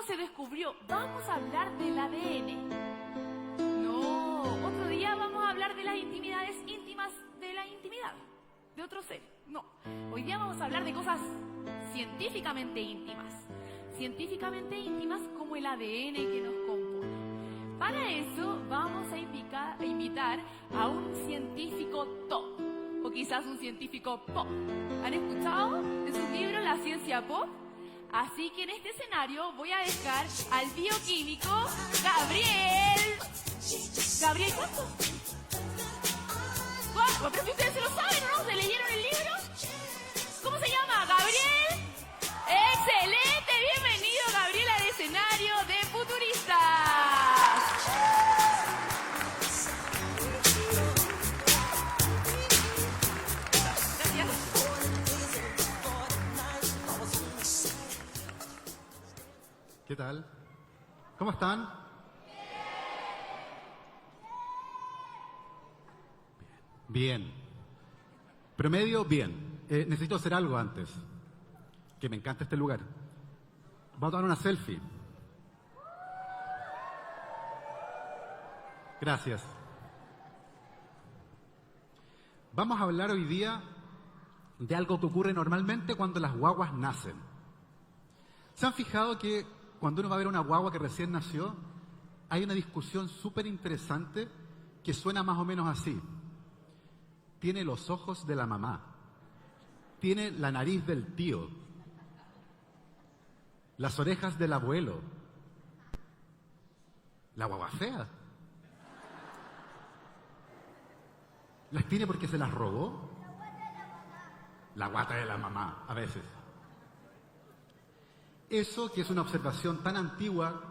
se descubrió? Vamos a hablar del ADN. No, otro día vamos a hablar de las intimidades íntimas de la intimidad de otro ser. No, hoy día vamos a hablar de cosas científicamente íntimas. Científicamente íntimas como el ADN que nos compone. Para eso vamos a invitar a un científico top, o quizás un científico pop. ¿Han escuchado de su libro La ciencia pop? Así que en este escenario voy a dejar al bioquímico Gabriel. ¿Gabriel cuánto? ¿Cuánto? Pero si ustedes se lo saben, ¿o no? ¿Se leyeron el libro? ¿Cómo se llama? ¿Gabriel? ¡Excelente! Bienvenido, Gabriel, al escenario de Futuristas. ¿Qué tal? ¿Cómo están? Bien. Promedio, bien. Necesito hacer algo antes. Que me encanta este lugar. Vamos a tomar una selfie. Gracias. Vamos a hablar hoy día de algo que ocurre normalmente cuando las guaguas nacen. ¿Se han fijado que cuando uno va a ver una guagua que recién nació, hay una discusión súper interesante que suena más o menos así? Tiene los ojos de la mamá, tiene la nariz del tío, las orejas del abuelo, la guagua fea. ¿Las tiene porque se las robó? La guata de la mamá, a veces. Eso, que es una observación tan antigua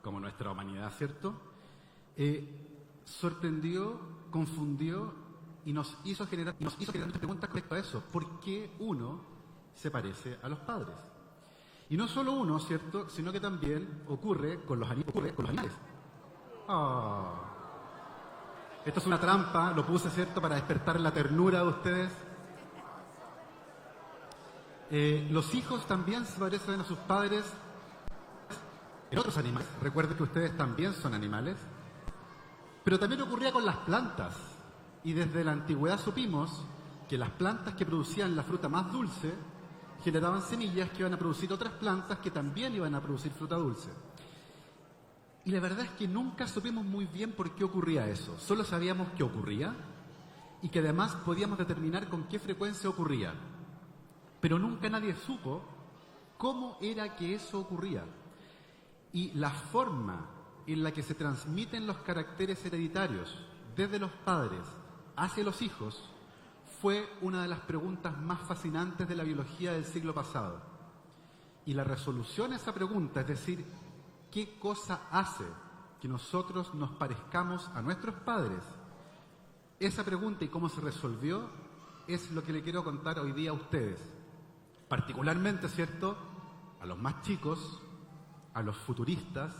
como nuestra humanidad, ¿cierto? Sorprendió, confundió y nos hizo generar muchas preguntas respecto a eso. ¿Por qué uno se parece a los padres? Y no solo uno, ¿cierto? Sino que también ocurre con los animales. Oh. Esto es una trampa, lo puse, ¿cierto?, para despertar la ternura de ustedes. Los hijos también se parecen a sus padres en otros animales. Recuerden que ustedes también son animales. Pero también ocurría con las plantas. Y desde la antigüedad supimos que las plantas que producían la fruta más dulce generaban semillas que iban a producir otras plantas que también iban a producir fruta dulce. Y la verdad es que nunca supimos muy bien por qué ocurría eso. Solo sabíamos que ocurría y que además podíamos determinar con qué frecuencia ocurría. Pero nunca nadie supo cómo era que eso ocurría. Y la forma en la que se transmiten los caracteres hereditarios desde los padres hacia los hijos fue una de las preguntas más fascinantes de la biología del siglo pasado. Y la resolución a esa pregunta, es decir, ¿qué cosa hace que nosotros nos parezcamos a nuestros padres? Esa pregunta y cómo se resolvió es lo que le quiero contar hoy día a ustedes. Particularmente, ¿cierto?, a los más chicos, a los futuristas,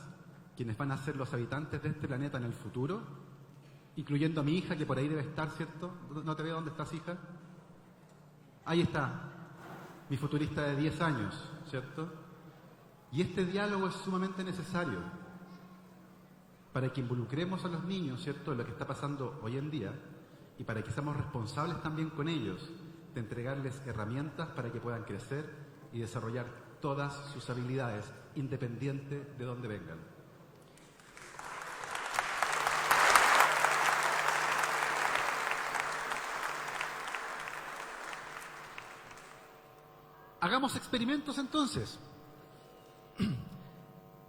quienes van a ser los habitantes de este planeta en el futuro, incluyendo a mi hija, que por ahí debe estar, ¿cierto? No te veo, ¿dónde estás, hija? Ahí está, mi futurista de 10 años, ¿cierto? Y este diálogo es sumamente necesario para que involucremos a los niños, ¿cierto?, en lo que está pasando hoy en día, y para que seamos responsables también con ellos, de entregarles herramientas para que puedan crecer y desarrollar todas sus habilidades, independiente de dónde vengan. Hagamos experimentos entonces.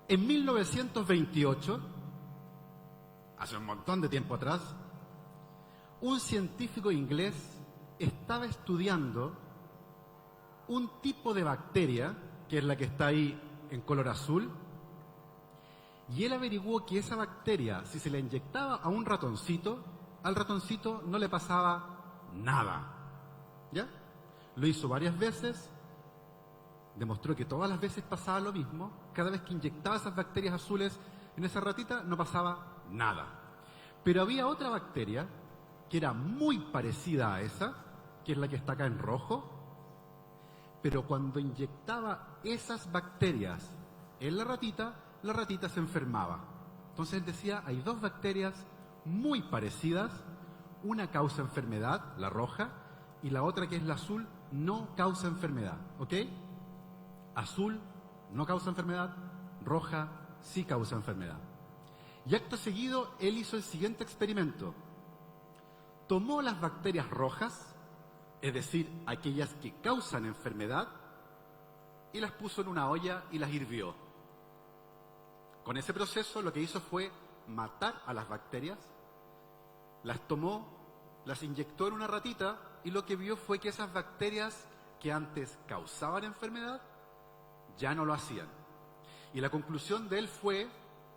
En 1928, hace un montón de tiempo atrás, un científico inglés estaba estudiando un tipo de bacteria, que es la que está ahí en color azul, y él averiguó que esa bacteria, si se le inyectaba a un ratoncito, al ratoncito no le pasaba nada. ¿Ya? Lo hizo varias veces, demostró que todas las veces pasaba lo mismo. Cada vez que inyectaba esas bacterias azules en esa ratita no pasaba nada. Pero había otra bacteria que era muy parecida a esa, que es la que está acá en rojo, pero cuando inyectaba esas bacterias en la ratita se enfermaba. Entonces él decía, hay dos bacterias muy parecidas, una causa enfermedad, la roja, y la otra, que es la azul, no causa enfermedad, ¿ok? Azul no causa enfermedad, roja sí causa enfermedad. Y acto seguido, él hizo el siguiente experimento. Tomó las bacterias rojas, es decir, aquellas que causan enfermedad, y las puso en una olla y las hirvió. Con ese proceso lo que hizo fue matar a las bacterias, las tomó, las inyectó en una ratita, y lo que vio fue que esas bacterias que antes causaban enfermedad, ya no lo hacían. Y la conclusión de él fue,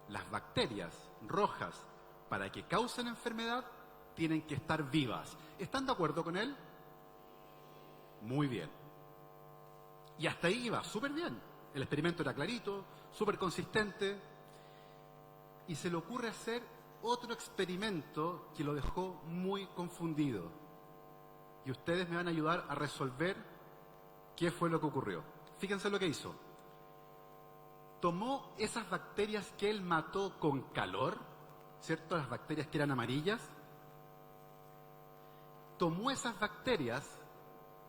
las bacterias rojas, para que causen enfermedad, tienen que estar vivas. ¿Están de acuerdo con él? Muy bien. Y hasta ahí iba súper bien. El experimento era clarito, súper consistente. Y se le ocurre hacer otro experimento que lo dejó muy confundido. Y ustedes me van a ayudar a resolver qué fue lo que ocurrió. Fíjense lo que hizo. Tomó esas bacterias que él mató con calor, ¿cierto? Las bacterias que eran amarillas. Tomó esas bacterias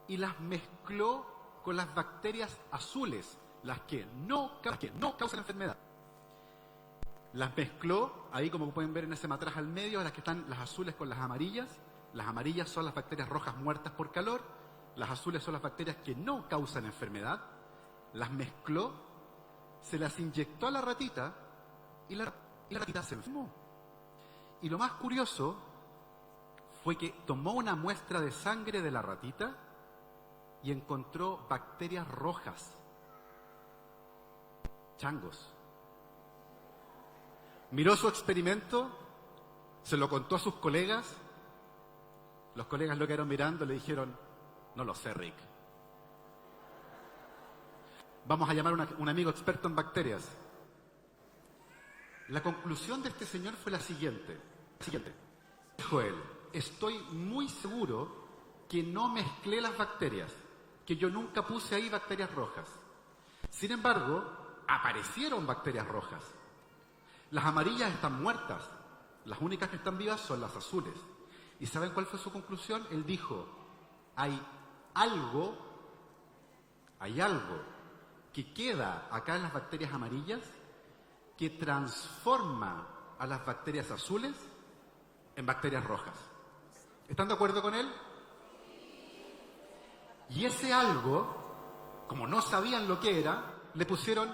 y las mezcló con las bacterias azules, las que no causan enfermedad. Las mezcló, ahí como pueden ver en ese matraz al medio, las que están las azules con las amarillas. Las amarillas son las bacterias rojas muertas por calor, las azules son las bacterias que no causan enfermedad. Las mezcló, se las inyectó a la ratita y la ratita se enfermó. Y lo más curioso fue que tomó una muestra de sangre de la ratita y encontró bacterias rojas. Changos. Miró su experimento, se lo contó a sus colegas. Los colegas lo quedaron mirando y le dijeron, no lo sé, Rick. Vamos a llamar a un amigo experto en bacterias. La conclusión de este señor fue la siguiente. Dijo él, estoy muy seguro que no mezclé las bacterias, que yo nunca puse ahí bacterias rojas. Sin embargo, aparecieron bacterias rojas. Las amarillas están muertas, las únicas que están vivas son las azules. ¿Y saben cuál fue su conclusión? Él dijo, hay algo que queda acá en las bacterias amarillas que transforma a las bacterias azules en bacterias rojas. ¿Están de acuerdo con él? Y ese algo, como no sabían lo que era, le pusieron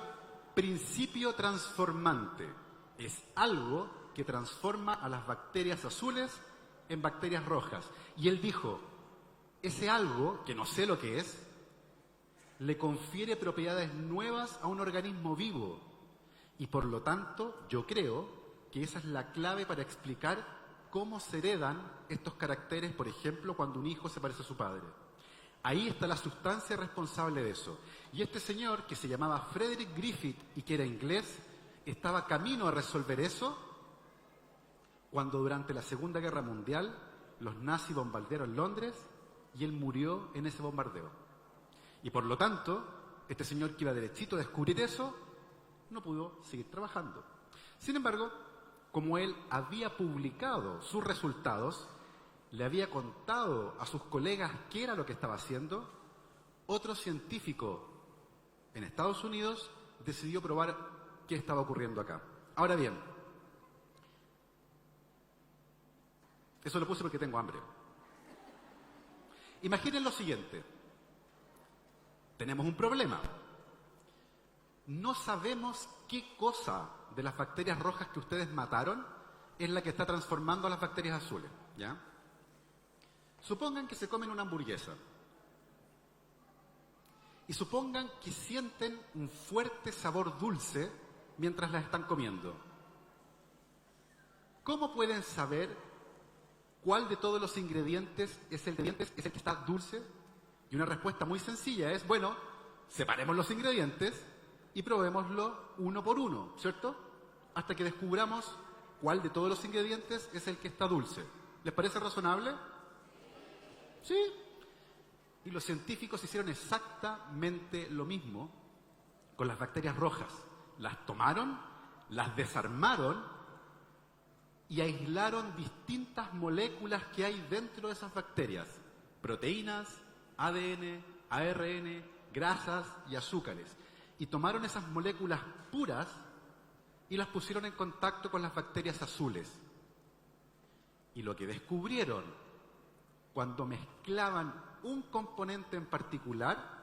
principio transformante. Es algo que transforma a las bacterias azules en bacterias rojas. Y él dijo, ese algo, que no sé lo que es, le confiere propiedades nuevas a un organismo vivo. Y por lo tanto, yo creo que esa es la clave para explicar cómo se heredan estos caracteres, por ejemplo, cuando un hijo se parece a su padre. Ahí está la sustancia responsable de eso. Y este señor, que se llamaba Frederick Griffith y que era inglés, estaba camino a resolver eso cuando durante la Segunda Guerra Mundial los nazis bombardearon Londres y él murió en ese bombardeo. Y por lo tanto, este señor que iba derechito a descubrir eso, no pudo seguir trabajando. Sin embargo, como él había publicado sus resultados, le había contado a sus colegas qué era lo que estaba haciendo, otro científico en Estados Unidos decidió probar qué estaba ocurriendo acá. Ahora bien, eso lo puse porque tengo hambre. Imaginen lo siguiente. Tenemos un problema. No sabemos qué cosa de las bacterias rojas que ustedes mataron es la que está transformando a las bacterias azules, ¿ya? Supongan que se comen una hamburguesa. Y supongan que sienten un fuerte sabor dulce mientras la están comiendo. ¿Cómo pueden saber cuál de todos los ingredientes es el que está dulce? Y una respuesta muy sencilla es, bueno, separemos los ingredientes y probémoslo uno por uno, ¿cierto? Hasta que descubramos cuál de todos los ingredientes es el que está dulce. ¿Les parece razonable? Sí. Y los científicos hicieron exactamente lo mismo con las bacterias rojas. las tomaron, las desarmaron y aislaron distintas moléculas que hay dentro de esas bacterias. Proteínas, ADN, ARN, grasas y azúcares. Y tomaron esas moléculas puras y las pusieron en contacto con las bacterias azules. Y lo que descubrieron cuando mezclaban un componente en particular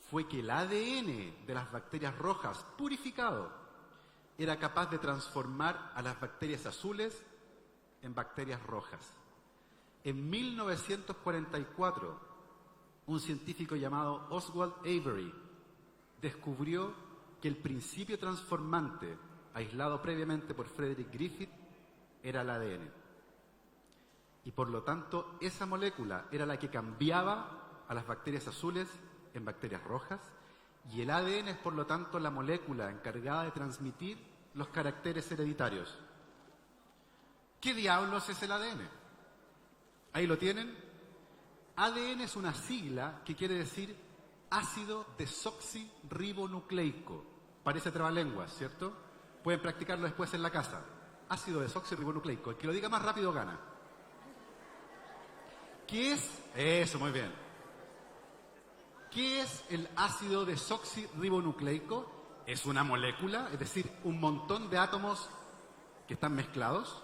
fue que el ADN de las bacterias rojas purificado era capaz de transformar a las bacterias azules en bacterias rojas. En 1944, un científico llamado Oswald Avery descubrió que el principio transformante, aislado previamente por Frederick Griffith, era el ADN. Y por lo tanto, esa molécula era la que cambiaba a las bacterias azules en bacterias rojas, y el ADN es por lo tanto la molécula encargada de transmitir los caracteres hereditarios. ¿Qué diablos es el ADN? Ahí lo tienen. ADN es una sigla que quiere decir ácido desoxirribonucleico. Parece trabalenguas, ¿cierto? Pueden practicarlo después en la casa. Ácido desoxirribonucleico. El que lo diga más rápido gana. ¿Qué es? Eso, muy bien. ¿Qué es el ácido desoxirribonucleico? Es una molécula, es decir, un montón de átomos que están mezclados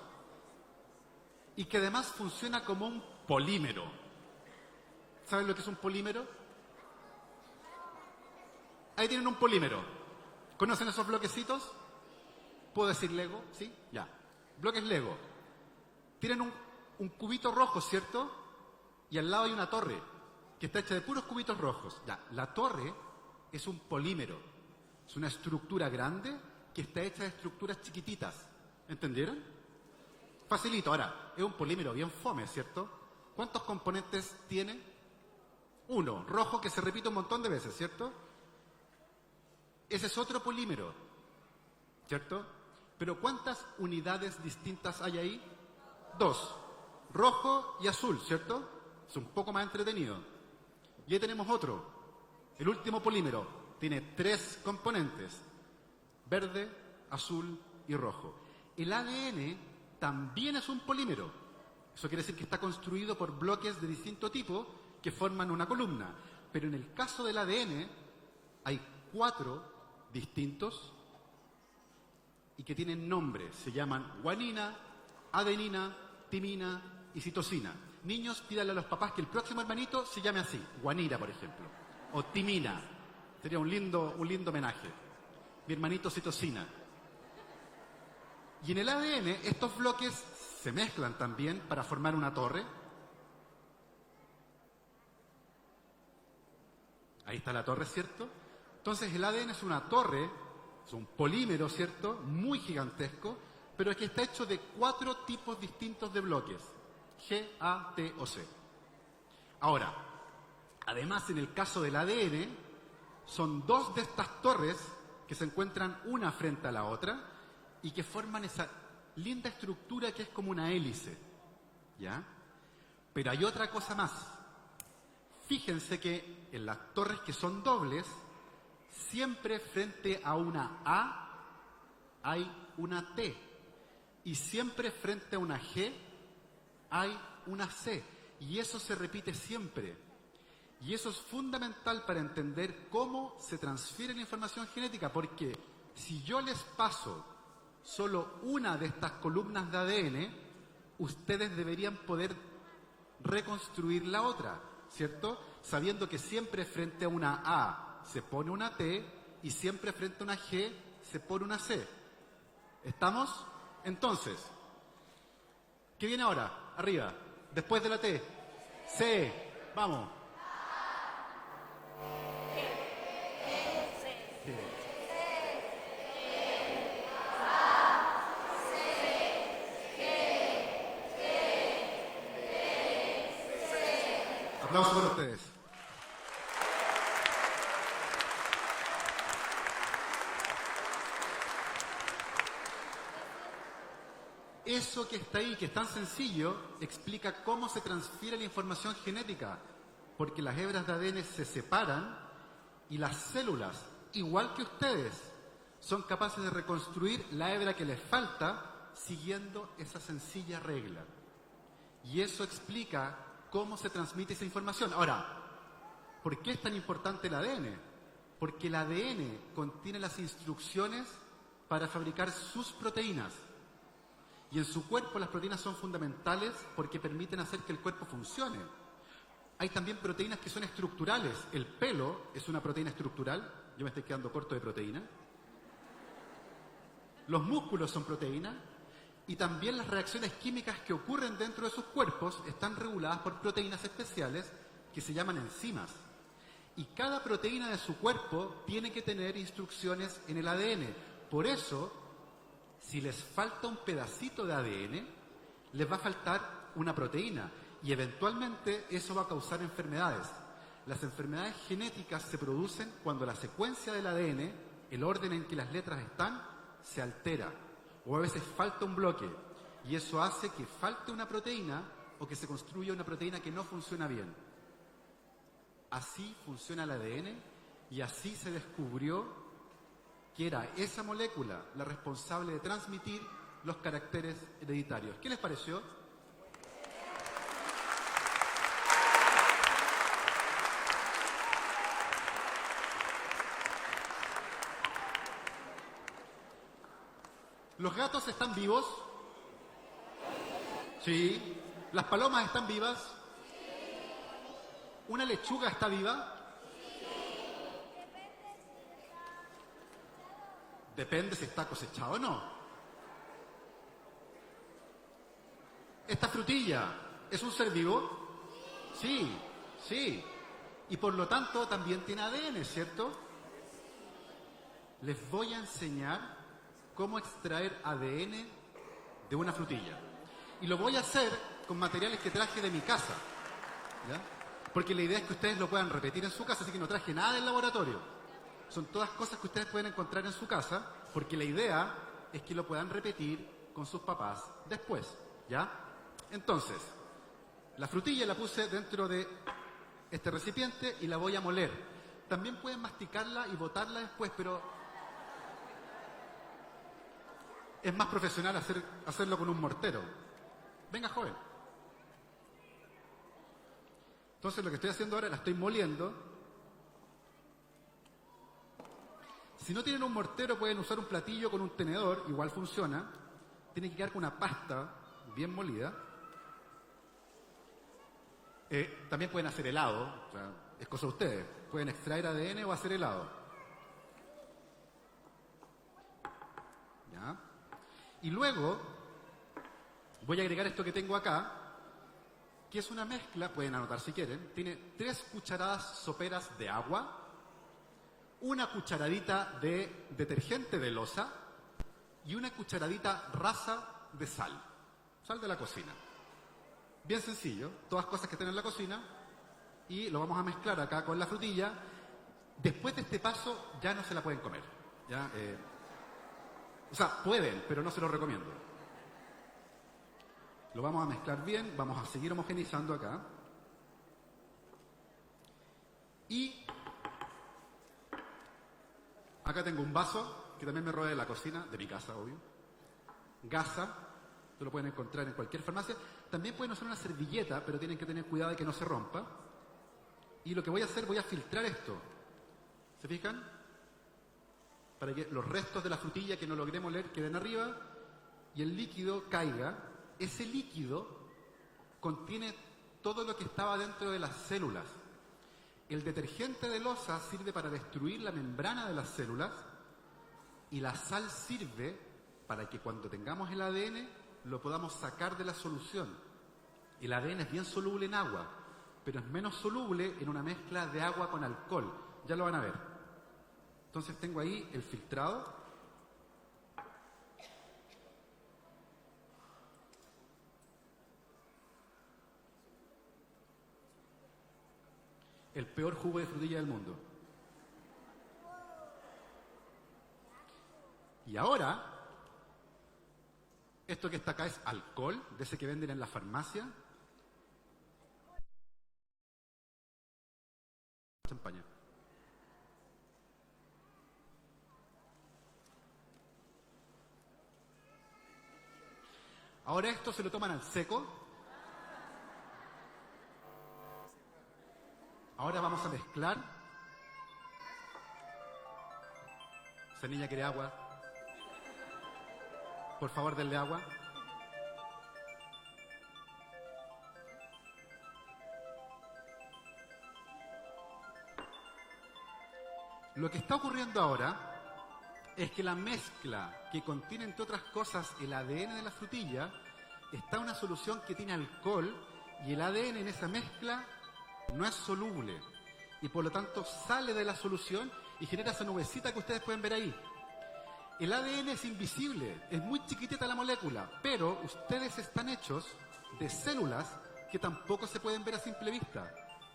y que además funciona como un polímero. ¿Saben lo que es un polímero? Ahí tienen un polímero. ¿Conocen esos bloquecitos? ¿Puedo decir Lego? ¿Sí? Ya. Bloques Lego. Tienen un cubito rojo, ¿cierto? Y al lado hay una torre que está hecha de puros cubitos rojos. Ya. La torre es un polímero. Es una estructura grande que está hecha de estructuras chiquititas. ¿Entendieron? Facilito. Ahora, es un polímero bien fome, ¿cierto? ¿Cuántos componentes tiene? Uno, rojo, que se repite un montón de veces, ¿cierto? Ese es otro polímero, ¿cierto? Pero ¿cuántas unidades distintas hay ahí? Dos, rojo y azul, ¿cierto? Es un poco más entretenido. Y ahí tenemos otro, el último polímero. Tiene 3 componentes, verde, azul y rojo. El ADN también es un polímero. Eso quiere decir que está construido por bloques de distinto tipo que forman una columna. Pero en el caso del ADN hay 4 distintos y que tienen nombres. Se llaman guanina, adenina, timina y citosina. Niños, pídanle a los papás que el próximo hermanito se llame así, guanina, por ejemplo, o timina. Sería un lindo homenaje. Mi hermanito citosina. Y en el ADN estos bloques se mezclan también para formar una torre. Ahí está la torre, ¿cierto? Entonces el ADN es una torre, es un polímero, ¿cierto? Muy gigantesco, pero que está hecho de 4 tipos distintos de bloques. G, A, T o C. Ahora, además en el caso del ADN, son 2 de estas torres que se encuentran una frente a la otra y que forman esa linda estructura que es como una hélice, ¿ya? Pero hay otra cosa más. Fíjense que en las torres que son dobles, siempre frente a una A hay una T y siempre frente a una G hay una C, y eso se repite siempre. Y eso es fundamental para entender cómo se transfiere la información genética, porque si yo les paso solo una de estas columnas de ADN, ustedes deberían poder reconstruir la otra, ¿cierto? Sabiendo que siempre frente a una A se pone una T y siempre frente a una G se pone una C. ¿Estamos? Entonces, ¿qué viene ahora? Arriba. Después de la T. C. Vamos. Aplausos para ustedes. Eso que está ahí, que es tan sencillo, explica cómo se transfiere la información genética, porque las hebras de ADN se separan y las células, igual que ustedes, son capaces de reconstruir la hebra que les falta siguiendo esa sencilla regla. Y eso explica cómo se transmite esa información. Ahora, ¿por qué es tan importante el ADN? Porque el ADN contiene las instrucciones para fabricar sus proteínas. Y en su cuerpo las proteínas son fundamentales porque permiten hacer que el cuerpo funcione. Hay también proteínas que son estructurales. El pelo es una proteína estructural. Yo me estoy quedando corto de proteína. Los músculos son proteínas. Y también las reacciones químicas que ocurren dentro de sus cuerpos están reguladas por proteínas especiales que se llaman enzimas. Y cada proteína de su cuerpo tiene que tener instrucciones en el ADN. Por eso, si les falta un pedacito de ADN, les va a faltar una proteína. Y eventualmente eso va a causar enfermedades. Las enfermedades genéticas se producen cuando la secuencia del ADN, el orden en que las letras están, se altera. O a veces falta un bloque. Y eso hace que falte una proteína o que se construya una proteína que no funciona bien. Así funciona el ADN y así se descubrió que era esa molécula la responsable de transmitir los caracteres hereditarios. ¿Qué les pareció? ¿Los gatos están vivos? Sí. ¿Las palomas están vivas? ¿Una lechuga está viva? Depende si está cosechado o no. ¿Esta frutilla es un ser vivo? Sí, sí. Y por lo tanto también tiene ADN, ¿cierto? Les voy a enseñar cómo extraer ADN de una frutilla. Y lo voy a hacer con materiales que traje de mi casa, ¿ya? Porque la idea es que ustedes lo puedan repetir en su casa, así que no traje nada del laboratorio. Son todas cosas que ustedes pueden encontrar en su casa, porque la idea es que lo puedan repetir con sus papás después, ¿ya? Entonces, la frutilla la puse dentro de este recipiente y la voy a moler. También pueden masticarla y botarla después, pero es más profesional hacerlo con un mortero. Venga, joven. Entonces lo que estoy haciendo ahora, la estoy moliendo. Si no tienen un mortero, pueden usar un platillo con un tenedor, igual funciona. Tiene que quedar con una pasta bien molida. También pueden hacer helado, o sea, es cosa de ustedes. Pueden extraer ADN o hacer helado. ¿Ya? Y luego voy a agregar esto que tengo acá, que es una mezcla, pueden anotar si quieren, tiene 3 cucharadas soperas de agua, una cucharadita de detergente de loza y una cucharadita rasa de sal de la cocina. Bien sencillo, todas cosas que estén en la cocina, y lo vamos a mezclar acá con la frutilla. Después de este paso ya no se la pueden comer, ¿ya? O sea, pueden, pero no se lo recomiendo. Lo vamos a mezclar bien, vamos a seguir homogeneizando acá. Y acá tengo un vaso que también me robé de la cocina, de mi casa, obvio. Gasa, esto lo pueden encontrar en cualquier farmacia. También pueden usar una servilleta, pero tienen que tener cuidado de que no se rompa. Y lo que voy a hacer, voy a filtrar esto. ¿Se fijan? Para que los restos de la frutilla que no logré moler queden arriba y el líquido caiga. Ese líquido contiene todo lo que estaba dentro de las células. El detergente de loza sirve para destruir la membrana de las células y la sal sirve para que cuando tengamos el ADN lo podamos sacar de la solución. El ADN es bien soluble en agua, pero es menos soluble en una mezcla de agua con alcohol. Ya lo van a ver. Entonces tengo ahí el filtrado. El peor jugo de frutilla del mundo. Y ahora, esto que está acá es alcohol, de ese que venden en la farmacia. Champaña. Ahora esto se lo toman al seco. Ahora vamos a mezclar. Esa niña quiere agua. Por favor, denle agua. Lo que está ocurriendo ahora es que la mezcla que contiene, entre otras cosas, el ADN de la frutilla, está en una solución que tiene alcohol y el ADN en esa mezcla no es soluble y por lo tanto sale de la solución y genera esa nubecita que ustedes pueden ver ahí. El ADN es invisible, es muy chiquitita la molécula, pero ustedes están hechos de células que tampoco se pueden ver a simple vista.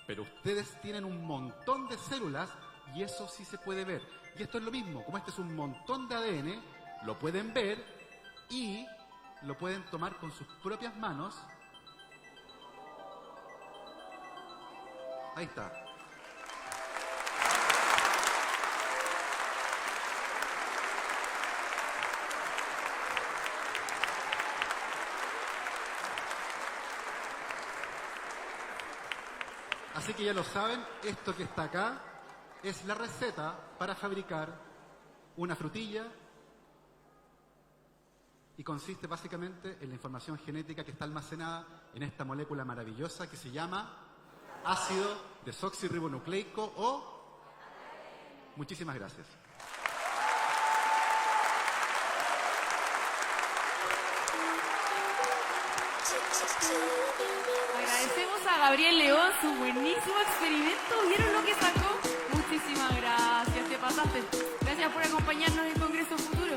Pero ustedes tienen un montón de células y eso sí se puede ver. Y esto es lo mismo, como este es un montón de ADN, lo pueden ver y lo pueden tomar con sus propias manos. Ahí está. Así que ya lo saben, esto que está acá es la receta para fabricar una frutilla y consiste básicamente en la información genética que está almacenada en esta molécula maravillosa que se llama ácido desoxirribonucleico o... Muchísimas gracias. Agradecemos a Gabriel León su buenísimo experimento. ¿Vieron lo que sacó? Muchísimas gracias, te pasaste. Gracias por acompañarnos en Congreso Futuro.